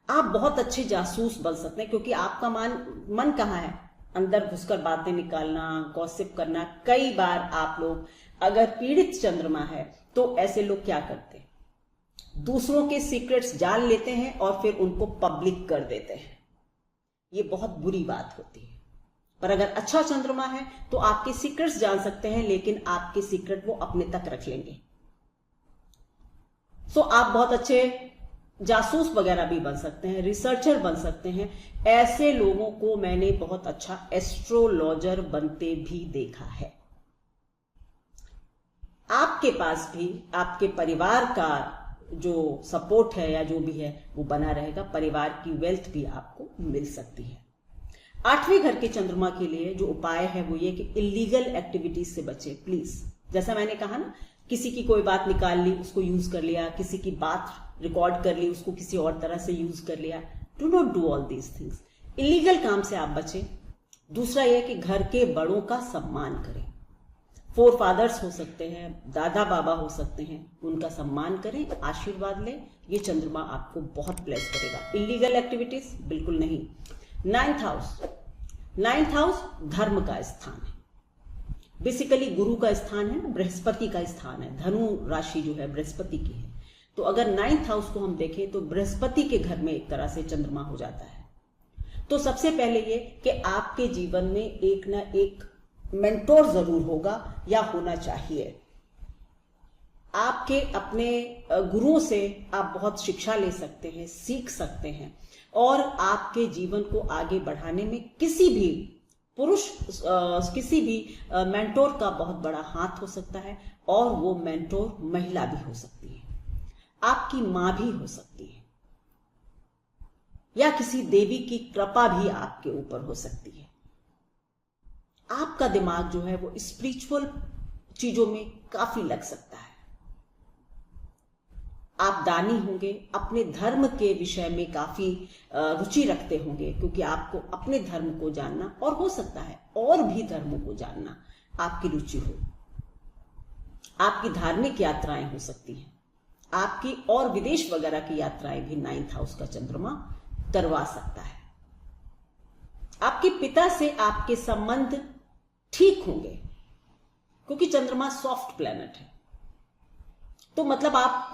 आप बहुत अच्छे जासूस बन सकते हैं, क्योंकि आपका मन कहाँ है? अंदर घुसकर बातें निकालना, गॉसिप करना। कई बार आप लोग, अगर पीड़ित चंद्रमा है तो ऐसे लोग क्या करते हैं, दूसरों के सीक्रेट्स जान लेते हैं और फिर उनको पब्लिक कर देते हैं। ये बहुत बुरी बात होती है। पर अगर अच्छा चंद्रमा है तो आपके सीक्रेट्स जान सकते हैं, लेकिन आपके सीक्रेट वो अपने तक रख लेंगे। सो आप बहुत अच्छे जासूस वगैरह भी बन सकते हैं, रिसर्चर बन सकते हैं। ऐसे लोगों को मैंने बहुत अच्छा एस्ट्रोलॉजर बनते भी देखा है। आपके पास भी आपके परिवार का जो सपोर्ट है या जो भी है वो बना रहेगा, परिवार की वेल्थ भी आपको मिल सकती है। 8वें घर के चंद्रमा के लिए जो उपाय है वो ये कि इलीगल एक्टिविटीज से बचे प्लीज। जैसा मैंने कहा ना, किसी की कोई बात निकाल ली, उसको यूज कर लिया, किसी की बात रिकॉर्ड कर ली, उसको किसी और तरह से यूज कर लिया। Do not do all these things. Illegal काम से आप बचें। दूसरा यह कि घर के बड़ों का सम्मान करें। फोर फादर्स हो सकते हैं, दादा बाबा हो सकते हैं, उनका सम्मान करें, आशीर्वाद लें। ये चंद्रमा आपको बहुत ब्लेस करेगा। इलीगल एक्टिविटीज बिल्कुल नहीं। नाइन्थ हाउस धर्म का स्थान है, बेसिकली गुरु का स्थान है, बृहस्पति का स्थान है। धनु राशि जो है बृहस्पति की है, तो अगर 9th हाउस को हम देखें तो बृहस्पति के घर में एक तरह से चंद्रमा हो जाता है। तो सबसे पहले ये कि आपके जीवन में एक ना एक मेंटोर जरूर होगा या होना चाहिए। आपके अपने गुरुओं से आप बहुत शिक्षा ले सकते हैं, सीख सकते हैं, और आपके जीवन को आगे बढ़ाने में किसी भी पुरुष, किसी भी मेंटोर का बहुत बड़ा हाथ हो सकता है, और वो मेंटोर महिला भी हो सकती है, आपकी मां भी हो सकती है, या किसी देवी की कृपा भी आपके ऊपर हो सकती है। आपका दिमाग जो है वो स्पिरिचुअल चीजों में काफी लग सकता है। आप दानी होंगे, अपने धर्म के विषय में काफी रुचि रखते होंगे, क्योंकि आपको अपने धर्म को जानना, और हो सकता है और भी धर्मों को जानना आपकी रुचि हो। आपकी धार्मिक यात्राएं हो सकती हैं, आपकी और विदेश वगैरह की यात्राएं भी 9th हाउस का चंद्रमा करवा सकता है। आपके पिता से आपके संबंध ठीक होंगे, क्योंकि चंद्रमा सॉफ्ट प्लैनेट है। तो मतलब आप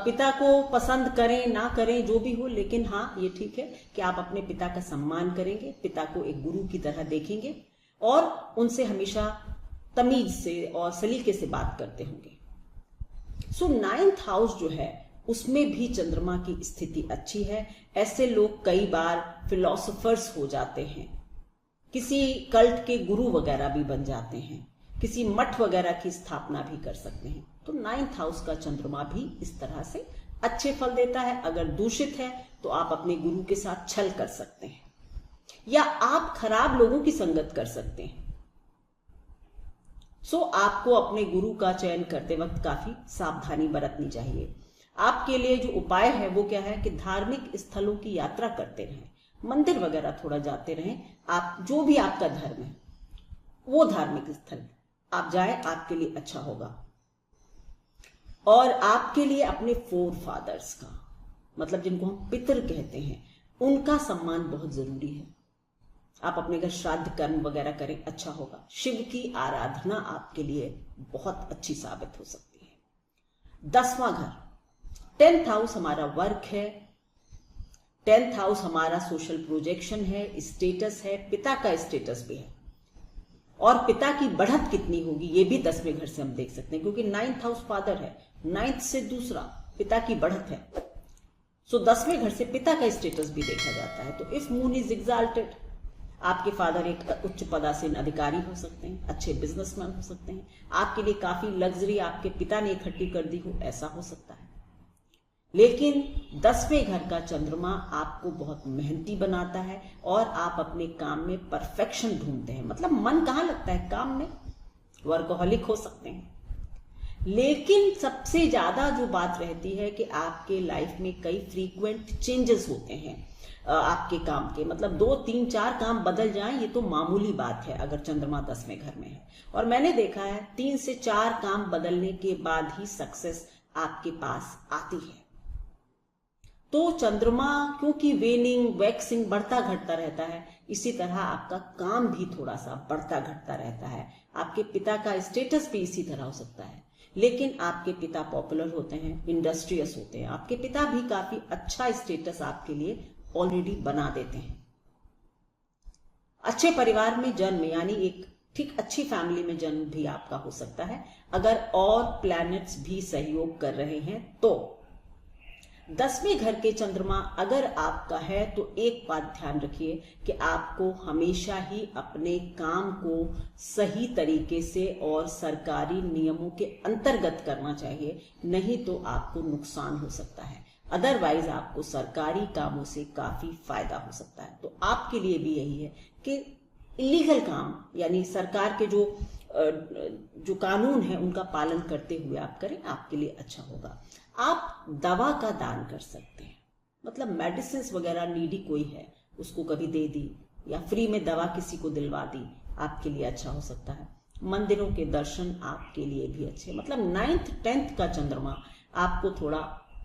पिता को पसंद करें ना करें, जो भी हो, लेकिन हाँ ये ठीक है कि आप अपने पिता का सम्मान करेंगे, पिता को एक गुरु की तरह देखेंगे, और उनसे हमेशा तमीज से और सलीके से बात करते होंगे। सो 9th हाउस जो है उसमें भी चंद्रमा की स्थिति अच्छी है। ऐसे लोग कई बार फिलोसोफर्स हो जाते हैं, किसी कल्ट के गुरु वगैरह भी बन जाते हैं, किसी मठ वगैरह की स्थापना भी कर सकते हैं। तो 9th हाउस का चंद्रमा भी इस तरह से अच्छे फल देता है। अगर दूषित है तो आप अपने गुरु के साथ छल कर सकते हैं, या आप खराब लोगों की संगत कर सकते हैं। सो आपको अपने गुरु का चयन करते वक्त काफी सावधानी बरतनी चाहिए। आपके लिए जो उपाय है वो क्या है कि धार्मिक स्थलों की यात्रा करते रहें, मंदिर वगैरह थोड़ा जाते रहें। आप जो भी आपका धर्म है वो धार्मिक स्थल आप जाए, आपके लिए अच्छा होगा। और आपके लिए अपने फोर फादर्स का, मतलब जिनको हम पितर कहते हैं, उनका सम्मान बहुत जरूरी है। आप अपने घर श्राद्ध कर्म वगैरह करें, अच्छा होगा। शिव की आराधना आपके लिए बहुत अच्छी साबित हो सकती है। 10वां घर, 10th हाउस हमारा वर्क है, 10th हाउस हमारा सोशल प्रोजेक्शन है, स्टेटस है, पिता का स्टेटस भी है, और पिता की बढ़त कितनी होगी ये भी 10वें घर से हम देख सकते हैं, क्योंकि 9th हाउस फादर है, 9th से दूसरा पिता की बढ़त है। सो 10वें घर से पिता का स्टेटस भी देखा जाता है। तो इफ मून इज एग्जाल्टेड, आपके फादर एक उच्च पदासीन अधिकारी हो सकते हैं, अच्छे बिजनेसमैन हो सकते हैं, आपके लिए काफी लग्जरी आपके पिता ने इकट्ठी कर दी हो, ऐसा हो सकता है। लेकिन 10वें घर का चंद्रमा आपको बहुत मेहनती बनाता है, और आप अपने काम में परफेक्शन ढूंढते हैं। मतलब मन कहाँ लगता है काम में, वर्कहोलिक हो सकते हैं। लेकिन सबसे ज्यादा जो बात रहती है कि आपके लाइफ में कई फ्रीक्वेंट चेंजेस होते हैं आपके काम के, मतलब 2, 3, 4 काम बदल जाएं, ये तो मामूली बात है अगर चंद्रमा 10वें घर में है। और मैंने देखा है 3 से 4 काम बदलने के बाद ही सक्सेस आपके पास आती है। तो चंद्रमा क्योंकि वेनिंग वैक्सिंग बढ़ता घटता रहता है, इसी तरह आपका काम भी थोड़ा सा बढ़ता घटता रहता है। आपके पिता का स्टेटस भी इसी तरह हो सकता है, लेकिन आपके पिता पॉपुलर होते हैं, इंडस्ट्रियस होते हैं, आपके पिता भी काफी अच्छा स्टेटस आपके लिए ऑलरेडी बना देते हैं। अच्छे परिवार में जन्म, यानी एक ठीक अच्छी फैमिली में जन्म भी आपका हो सकता है, अगर और प्लैनेट्स भी सहयोग कर रहे हैं तो। 10वें घर के चंद्रमा अगर आपका है तो एक बात ध्यान रखिए कि आपको हमेशा ही अपने काम को सही तरीके से और सरकारी नियमों के अंतर्गत करना चाहिए, नहीं तो आपको नुकसान हो सकता है। अदरवाइज आपको सरकारी कामों से काफी फायदा हो सकता है। तो आपके लिए भी यही है कि इलीगल काम, यानी सरकार के जो जो कानून है उनका पालन करते हुए आप करें, आपके लिए अच्छा होगा। आप दवा का दान कर सकते हैं, मतलब मेडिसिन वगैरह नीडी कोई है उसको कभी दे दी, या फ्री में दवा किसी को दिलवा दी, आपके लिए अच्छा हो सकता है। मंदिरों के दर्शन आपके लिए भी अच्छे, मतलब 9th 10th का चंद्रमा आपको थोड़ा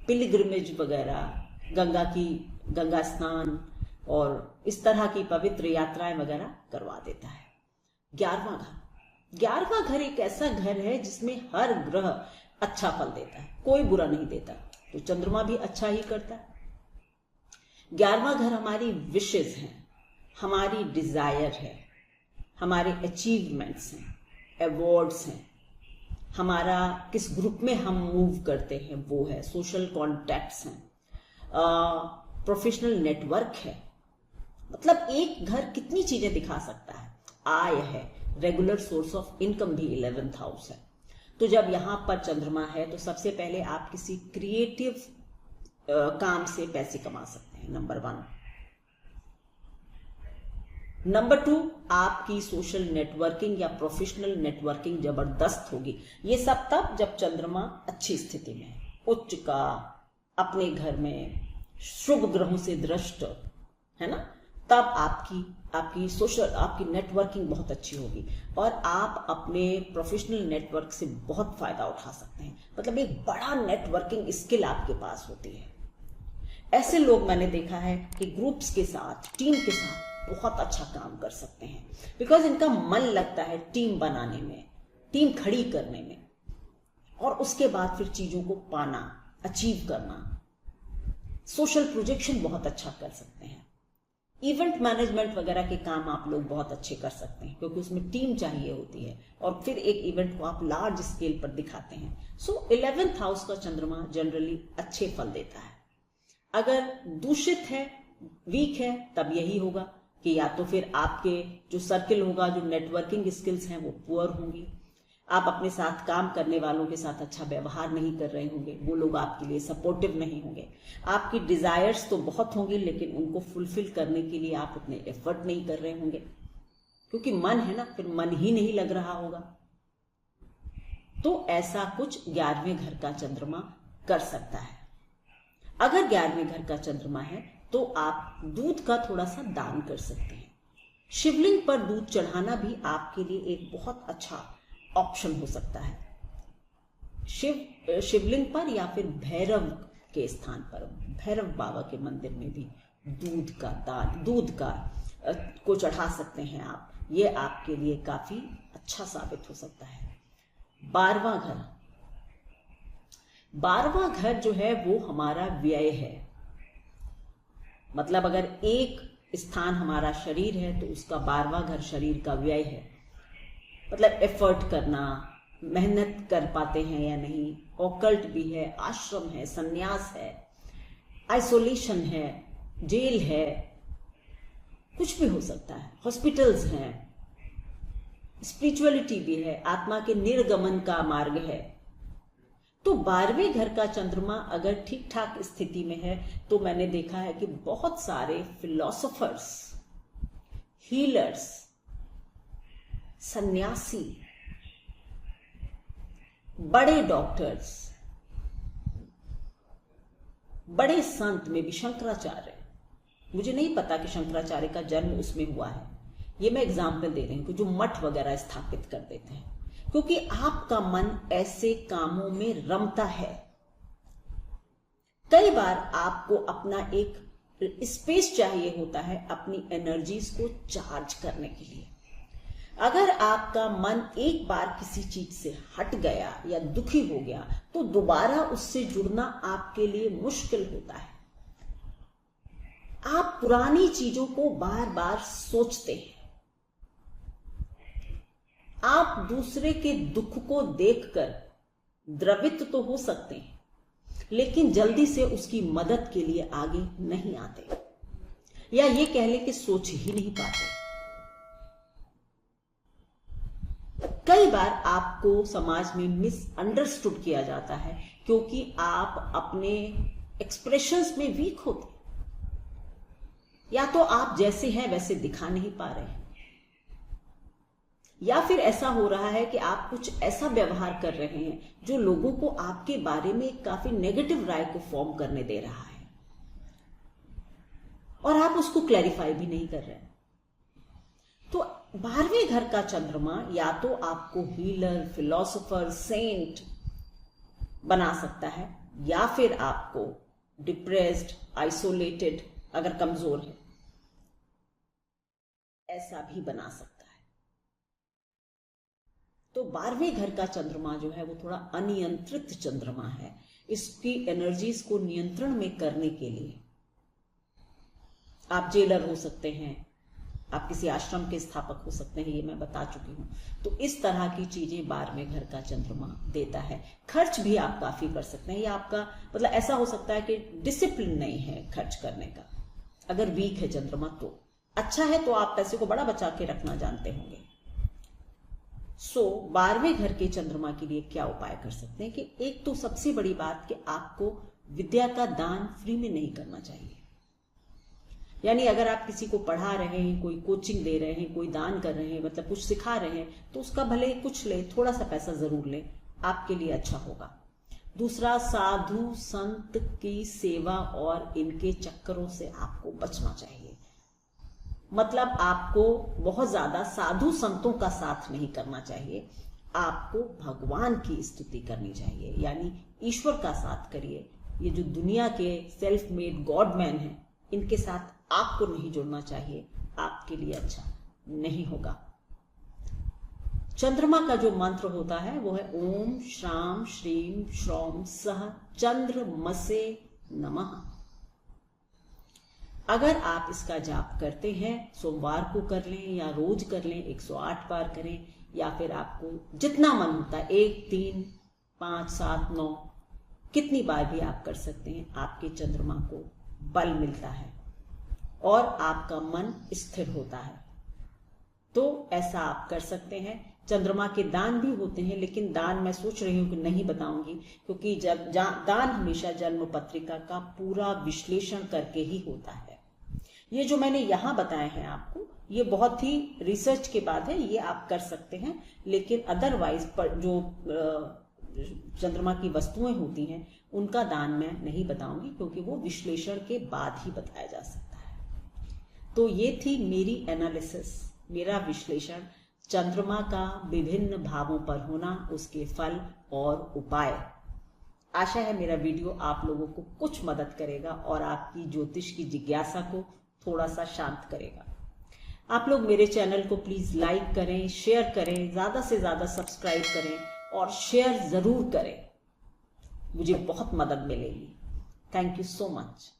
पिलग्रिमेज वगैरह, गंगा स्नान और इस तरह की पवित्र यात्राएं वगैरह करवा देता है। 11वां घर एक ऐसा घर है जिसमें हर ग्रह अच्छा फल देता है, कोई बुरा नहीं देता, तो चंद्रमा भी अच्छा ही करता है। 11वां घर हमारी विशेष हैं, हमारी डिजायर है, हमारे अचीवमेंट्स हैं, अवार्ड्स हैं, हमारा किस ग्रुप में हम मूव करते हैं वो है, सोशल कॉन्टैक्ट्स हैं, प्रोफेशनल नेटवर्क है। मतलब एक घर कितनी चीजें दिखा सकता है। आय है, रेगुलर सोर्स ऑफ इनकम भी 11th हाउस है। तो जब यहां पर चंद्रमा है तो सबसे पहले आप किसी क्रिएटिव काम से पैसे कमा सकते हैं, नंबर 1। नंबर 2, आपकी सोशल नेटवर्किंग या प्रोफेशनल नेटवर्किंग जबरदस्त होगी। ये सब तब जब चंद्रमा अच्छी स्थिति में है, उच्च का, अपने घर में, शुभ ग्रहों से दृष्ट है ना, तब आपकी नेटवर्किंग बहुत अच्छी होगी और आप अपने प्रोफेशनल नेटवर्क से बहुत फायदा उठा सकते हैं। मतलब एक बड़ा नेटवर्किंग स्किल आपके पास होती है। ऐसे लोग मैंने देखा है कि ग्रुप्स के साथ, टीम के साथ बहुत अच्छा काम कर सकते हैं, बिकॉज इनका मन लगता है टीम बनाने में, टीम खड़ी करने में, और उसके बाद फिर चीजों को पाना, अचीव करना। सोशल प्रोजेक्शन बहुत अच्छा कर सकते हैं। इवेंट मैनेजमेंट वगैरह के काम आप लोग बहुत अच्छे कर सकते हैं, क्योंकि उसमें टीम चाहिए होती है और फिर एक इवेंट को आप लार्ज स्केल पर दिखाते हैं। सो 11th हाउस का चंद्रमा जनरली अच्छे फल देता है। अगर दूषित है, वीक है, तब यही होगा कि या तो फिर आपके जो सर्किल होगा, जो नेटवर्किंग स्किल्स हैं वो पुअर होंगी, आप अपने साथ काम करने वालों के साथ अच्छा व्यवहार नहीं कर रहे होंगे, वो लोग आपके लिए सपोर्टिव नहीं होंगे, आपकी डिजायर्स तो बहुत होंगी लेकिन उनको फुलफिल करने के लिए आप उतने एफर्ट नहीं कर रहे होंगे, क्योंकि मन है ना, फिर मन ही नहीं लग रहा होगा। तो ऐसा कुछ 11वें घर का चंद्रमा कर सकता है। अगर 11वें घर का चंद्रमा है तो आप दूध का थोड़ा सा दान कर सकते हैं। शिवलिंग पर दूध चढ़ाना भी आपके लिए एक बहुत अच्छा ऑप्शन हो सकता है। शिवलिंग पर या फिर भैरव के स्थान पर, भैरव बाबा के मंदिर में भी दूध का दान, दूध का को चढ़ा सकते हैं आप। ये आपके लिए काफी अच्छा साबित हो सकता है। 12वां घर, 12वां घर जो है वो हमारा व्यय है। मतलब अगर एक स्थान हमारा शरीर है तो उसका 12वां घर शरीर का व्यय है। मतलब एफर्ट करना, मेहनत कर पाते हैं या नहीं, ऑकल्ट भी है, आश्रम है, सन्यास है, आइसोलेशन है, जेल है, कुछ भी हो सकता है, हॉस्पिटल्स हैं, स्पिरिचुअलिटी भी है, आत्मा के निर्गमन का मार्ग है। तो 12वें घर का चंद्रमा अगर ठीक ठाक स्थिति में है तो मैंने देखा है कि बहुत सारे फिलोसोफर्स, हीलर्स, सन्यासी, बड़े डॉक्टर्स, बड़े संत में भी, शंकराचार्य, मुझे नहीं पता कि शंकराचार्य का जन्म उसमें हुआ है, ये मैं एग्जाम्पल दे रही हूं कि जो मठ वगैरह स्थापित कर देते हैं, क्योंकि आपका मन ऐसे कामों में रमता है। कई बार आपको अपना एक स्पेस चाहिए होता है अपनी एनर्जीज को चार्ज करने के लिए। अगर आपका मन एक बार किसी चीज से हट गया या दुखी हो गया तो दोबारा उससे जुड़ना आपके लिए मुश्किल होता है। आप पुरानी चीजों को बार बार सोचते हैं। आप दूसरे के दुख को देखकर द्रवित तो हो सकते हैं, लेकिन जल्दी से उसकी मदद के लिए आगे नहीं आते, या ये कह लें कि सोच ही नहीं पाते। कई बार आपको समाज में मिसअंडरस्टूड किया जाता है क्योंकि आप अपने एक्सप्रेशंस में वीक होते, या तो आप जैसे हैं वैसे दिखा नहीं पा रहे हैं, या फिर ऐसा हो रहा है कि आप कुछ ऐसा व्यवहार कर रहे हैं जो लोगों को आपके बारे में काफी नेगेटिव राय को फॉर्म करने दे रहा है और आप उसको क्लैरिफाई भी नहीं कर रहे। तो 12वें घर का चंद्रमा या तो आपको हीलर, फिलोसोफर, सेंट बना सकता है या फिर आपको डिप्रेस्ड, आइसोलेटेड, अगर कमजोर है ऐसा भी बना सकता है। तो 12वें घर का चंद्रमा जो है वो थोड़ा अनियंत्रित चंद्रमा है। इसकी एनर्जीज को नियंत्रण में करने के लिए आप जेलर हो सकते हैं, आप किसी आश्रम के स्थापक हो सकते हैं, ये मैं बता चुकी हूं। तो इस तरह की चीजें 12वें घर का चंद्रमा देता है। खर्च भी आप काफी कर सकते हैं, या आपका मतलब ऐसा हो सकता है कि डिसिप्लिन नहीं है खर्च करने का। अगर वीक है चंद्रमा तो अच्छा है, तो आप पैसे को बड़ा बचा के रखना जानते होंगे। 12वें घर के चंद्रमा के लिए क्या उपाय कर सकते हैं कि एक तो सबसे बड़ी बात कि आपको विद्या का दान फ्री में नहीं करना चाहिए। यानी अगर आप किसी को पढ़ा रहे हैं, कोई कोचिंग दे रहे हैं, कोई दान कर रहे हैं, मतलब कुछ सिखा रहे हैं, तो उसका भले कुछ ले, थोड़ा सा पैसा जरूर ले, आपके लिए अच्छा होगा। दूसरा, साधु संत की सेवा और इनके चक्करों से आपको बचना चाहिए। मतलब आपको बहुत ज्यादा साधु संतों का साथ नहीं करना चाहिए, आपको भगवान की स्तुति करनी चाहिए, यानी ईश्वर का साथ करिए। ये जो दुनिया के सेल्फ मेड गॉड मैन है, इनके साथ आपको नहीं जुड़ना चाहिए, आपके लिए अच्छा नहीं होगा। चंद्रमा का जो मंत्र होता है वो है ओम श्राम श्रीम श्रौम सह चंद्रमसे नमः। अगर आप इसका जाप करते हैं, सोमवार को कर लें या रोज कर लें, 108 बार करें, या फिर आपको जितना मन होता है 1, 3, 5, 7, 9 कितनी बार भी आप कर सकते हैं, आपके चंद्रमा को बल मिलता है और आपका मन स्थिर होता है। तो ऐसा आप कर सकते हैं। चंद्रमा के दान भी होते हैं, लेकिन दान मैं सोच रही हूं कि नहीं बताऊंगी, क्योंकि जब दान हमेशा जन्म पत्रिका का पूरा विश्लेषण करके ही होता है। ये जो मैंने यहां बताए हैं आपको, ये बहुत ही रिसर्च के बाद है, ये आप कर सकते हैं। लेकिन अदरवाइज जो चंद्रमा की वस्तुएं होती हैं उनका दान मैं नहीं बताऊंगी, क्योंकि वो विश्लेषण के बाद ही बताया जा सकता है। तो ये थी मेरी एनालिसिस, मेरा विश्लेषण चंद्रमा का विभिन्न भावों पर होना, उसके फल और उपाय। आशा है मेरा वीडियो आप लोगों को कुछ मदद करेगा और आपकी ज्योतिष की जिज्ञासा को थोड़ा सा शांत करेगा। आप लोग मेरे चैनल को प्लीज लाइक करें, शेयर करें, ज्यादा से ज्यादा सब्सक्राइब करें और शेयर जरूर करें, मुझे बहुत मदद मिलेगी। Thank you so much.